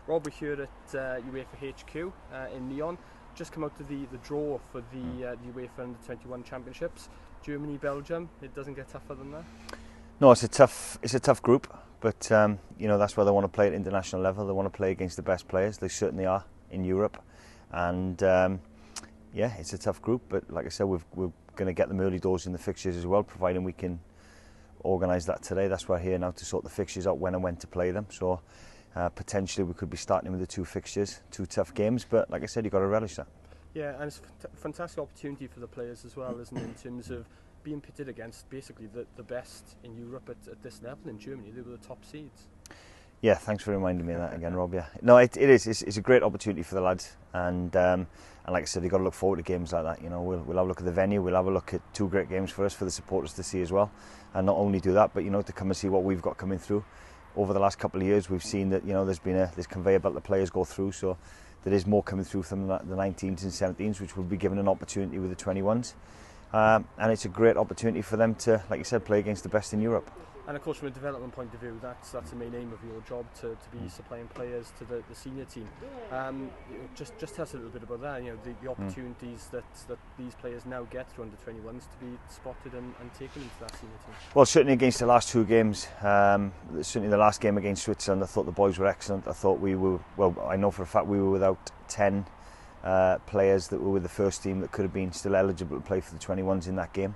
Rob, we're here at UEFA HQ in Lyon. Just come out to the draw for the UEFA Under-21 Championships. Germany, Belgium. It doesn't get tougher than that. No, it's a tough group, but you know, that's why they want to play at international level. They want to play against the best players. They certainly are in Europe, and yeah, it's a tough group. But like I said, we're going to get them early doors in the fixtures as well, providing we can organise that today. That's why we're here now, to sort the fixtures out when and when to play them. So potentially we could be starting with the two fixtures, two tough games. But like I said, you've got to relish that. Yeah, and it's a fantastic opportunity for the players as well, isn't it, in terms of being pitted against basically the best in Europe at this level. In Germany, they were the top seeds. Yeah, thanks for reminding me of that again, Rob. Yeah, no, it is. It's a great opportunity for the lads, and like I said, you've got to look forward to games like that. You know, we'll have a look at the venue. We'll have a look at two great games for us, for the supporters to see as well, and not only do that, but you know, to come and see what we've got coming through. Over the last couple of years, we've seen that, you know, there's been this conveyor belt the players go through, so there is more coming through from the 19s and 17s, which will be given an opportunity with the 21s, and it's a great opportunity for them to, like you said, play against the best in Europe. And of course, from a development point of view, that's the main aim of your job, to be supplying players to the senior team. Just tell us a little bit about that. You know, the opportunities that these players now get through under-21s to be spotted and taken into that senior team. Well, certainly against the last two games, certainly the last game against Switzerland, I thought the boys were excellent. I thought we were, well, I know for a fact we were without 10 players that were with the first team that could have been still eligible to play for the 21s in that game.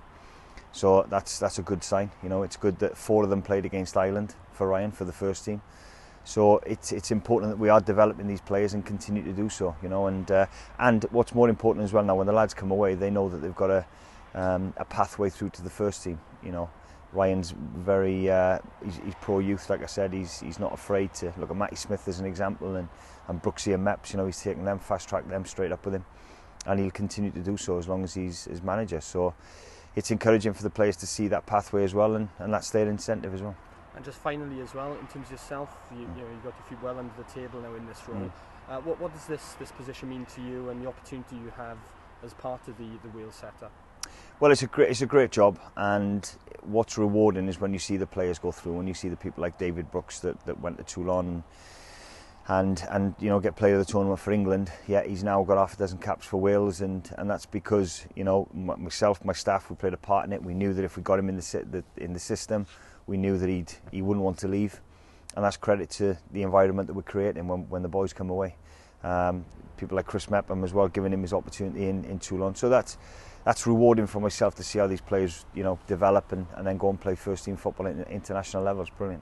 So that's a good sign. You know, it's good that 4 of them played against Ireland for Ryan, for the first team. So it's important that we are developing these players and continue to do so. You know, and what's more important as well now, when the lads come away, they know that they've got a pathway through to the first team. You know, Ryan's very he's pro youth, like I said. He's not afraid to look at Matty Smith as an example, and Brooksy and Meps. You know, he's taking them, fast track them straight up with him, and he'll continue to do so as long as he's his manager. So it's encouraging for the players to see that pathway as well, and that's their incentive as well. And just finally as well, in terms of yourself, you know, you've got your feet well under the table now in this role. What does this position mean to you, and the opportunity you have as part of the Wales setup? Well, it's a great job, and what's rewarding is when you see the players go through, when you see the people like David Brooks that went to Toulon and you know, get player of the tournament for England. Yeah, he's now got half a dozen caps for Wales, and that's because, you know, myself, my staff, we played a part in it. We knew that if we got him in the system, we knew that he wouldn't want to leave, and that's credit to the environment that we're creating when the boys come away. People like Chris Mepham as well, giving him his opportunity in Toulon. So that's rewarding for myself to see how these players, you know, develop and then go and play first team football at international level. It's brilliant.